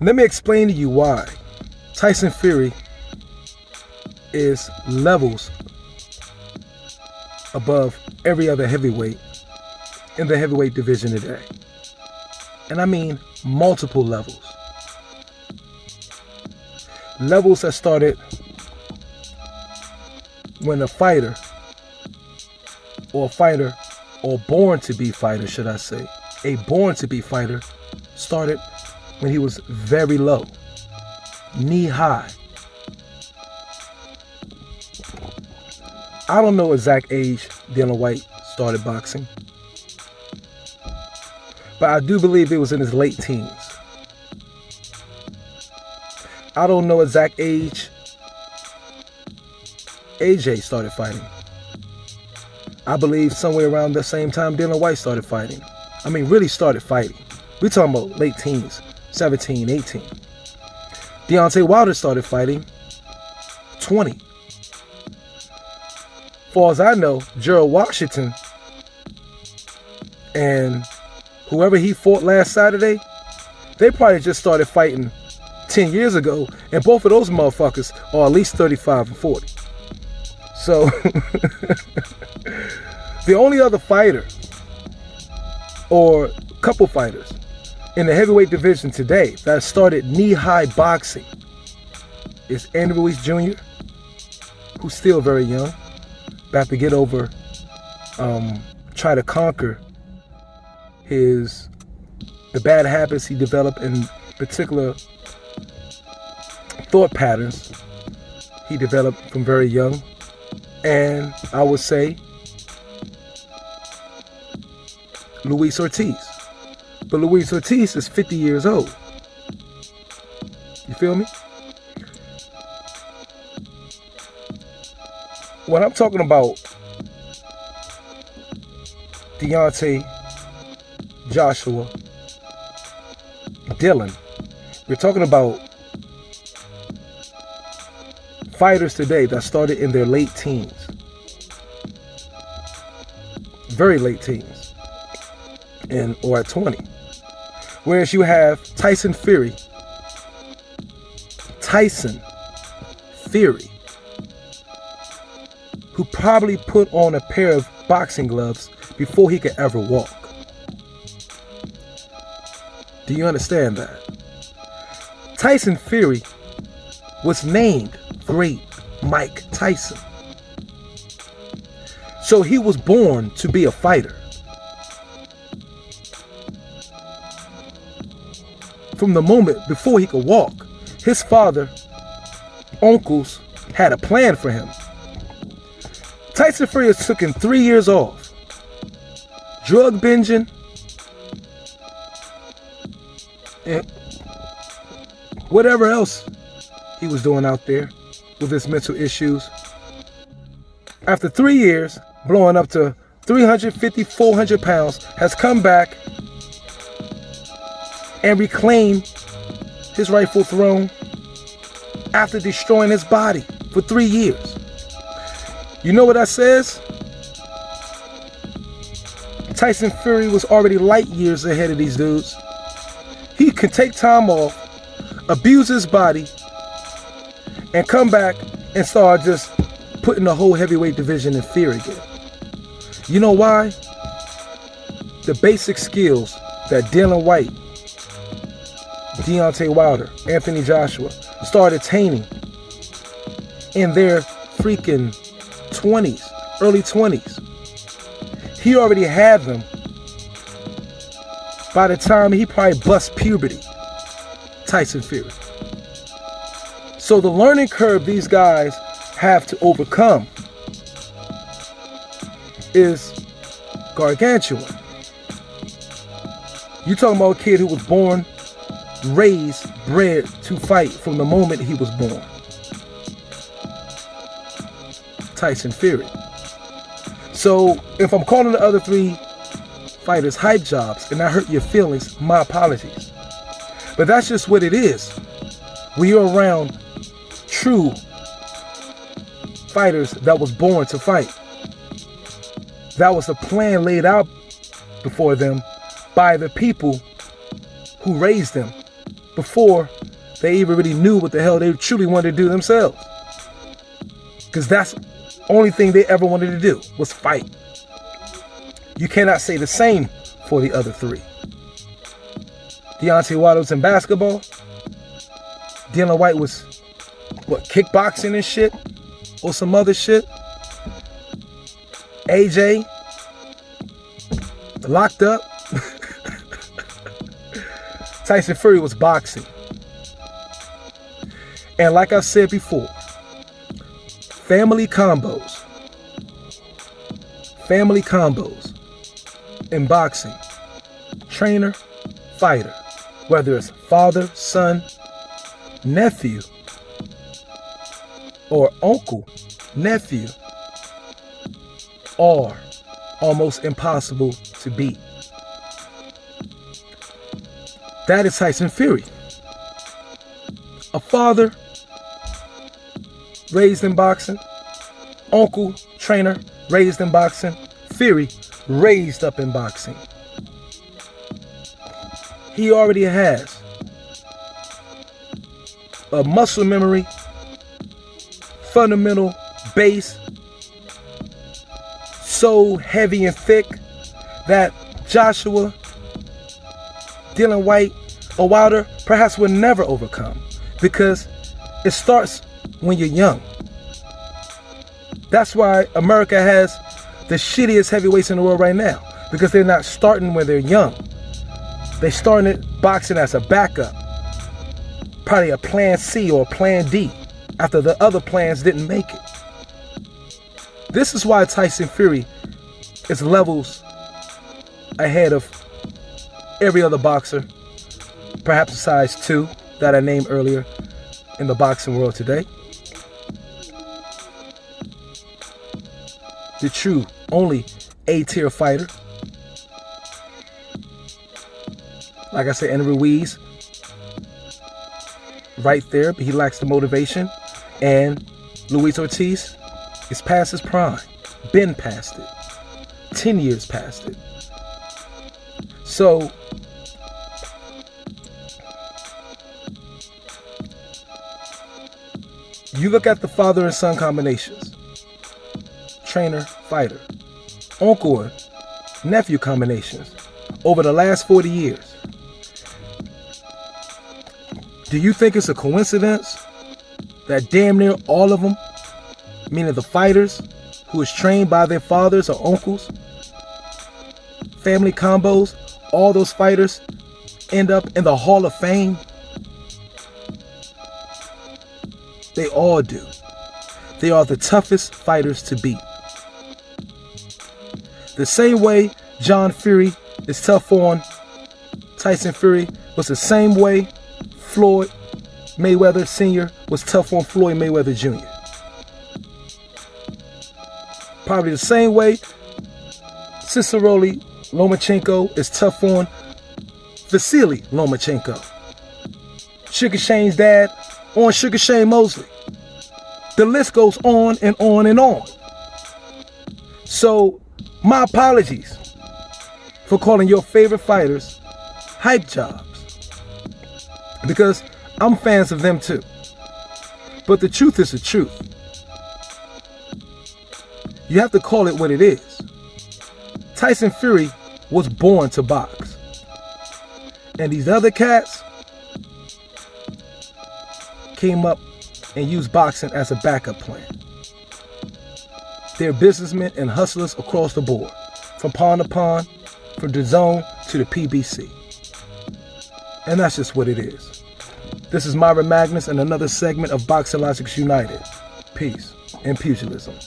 Let me explain to you why Tyson Fury is levels above every other heavyweight in the heavyweight division today. And I mean multiple levels. Levels that started when a fighter, or born to be fighter, should I say, a born to be fighter started when he was very low, knee high. I don't know exact age Dillian Whyte started boxing, but I do believe it was in his late teens. I don't know exact age AJ started fighting. I believe somewhere around the same time Dillian Whyte started fighting. I mean, really started fighting. We're talking about late teens, 17, 18. Deontay Wilder started fighting 20. Far as I know, Gerald Washington and whoever he fought last Saturday, they probably just started fighting 10 years ago, and both of those motherfuckers are at least 35 and 40. So, the only other fighter, or couple fighters, in the heavyweight division today that started knee-high boxing is Andy Ruiz Jr., who's still very young, about to get over, try to conquer the bad habits he developed, in particular thought patterns he developed from very young. And I would say Luis Ortiz. But Luis Ortiz is 50 years old. You feel me? When I'm talking about Deontay, Joshua, Dillian, we're talking about fighters today that started in their late teens. Very late teens. Or at 20. Whereas you have Tyson Fury, who probably put on a pair of boxing gloves before he could ever walk. Do you understand that? Tyson Fury was named Great Mike Tyson. So he was born to be a fighter. From the moment before he could walk, his father, uncles, had a plan for him. Tyson Fury has taken 3 years off, drug binging, and whatever else he was doing out there with his mental issues. After 3 years, blowing up to 350, 400 pounds, has come back and reclaimed his rightful throne after destroying his body for 3 years. You know what that says? Tyson Fury was already light years ahead of these dudes. He can take time off, abuse his body, and come back and start just putting the whole heavyweight division in fear again. You know why? The basic skills that Dillian Whyte, Deontay Wilder, Anthony Joshua started attaining in their freaking 20s, early 20s. He already had them by the time he probably bust puberty, Tyson Fury. So the learning curve these guys have to overcome is gargantuan. You're talking about a kid who was born, raised, bred to fight from the moment he was born. Tyson Fury. So if I'm calling the other three fighters hype jobs and I hurt your feelings, my apologies. But that's just what it is. When you're around true fighters that was born to fight. That was the plan laid out before them by the people who raised them before they even really knew what the hell they truly wanted to do themselves. Because that's the only thing they ever wanted to do was fight. You cannot say the same for the other three. Deontay Wilder was in basketball. Dillian Whyte was, kickboxing and shit? Or some other shit? AJ, locked up. Tyson Fury was boxing. And like I said before, family combos in boxing, trainer, fighter, whether it's father, son, nephew, or uncle, nephew, are almost impossible to beat. That is Tyson Fury. A father raised in boxing, uncle, trainer, raised in boxing, Fury raised up in boxing. He already has a muscle memory, fundamental base, so heavy and thick that Joshua, Dillian Whyte, or Wilder perhaps will never overcome, because it starts when you're young. That's why America has the shittiest heavyweights in the world right now, because they're not starting when they're young. They starting boxing as a backup, probably a plan C or a plan D, after the other plans didn't make it. This is why Tyson Fury is levels ahead of every other boxer, perhaps a size 2 that I named earlier in the boxing world today. The true, only A-tier fighter. Like I said, Andy Ruiz, right there, but he lacks the motivation. And Luis Ortiz is past his prime, been past it, 10 years past it. So, you look at the father and son combinations, trainer, fighter, uncle and nephew combinations over the last 40 years. Do you think it's a coincidence that damn near all of them, meaning the fighters who is trained by their fathers or uncles, family combos, all those fighters end up in the Hall of Fame? They all do. They are the toughest fighters to beat. The same way John Fury is tough on Tyson Fury was the same way Floyd Mayweather Sr. was tough on Floyd Mayweather Jr. Probably the same way Cicero Lomachenko is tough on Vasily Lomachenko. Sugar Shane's dad on Sugar Shane Mosley. The list goes on and on and on. So, my apologies for calling your favorite fighters hype jobs, because I'm fans of them too. But the truth is the truth. You have to call it what it is. Tyson Fury was born to box. And these other cats came up and used boxing as a backup plan. They're businessmen and hustlers across the board, from pond to pond, from the zone to the PBC. And that's just what it is. This is Myra Magnus and another segment of Boxing Logics United. Peace and pugilism.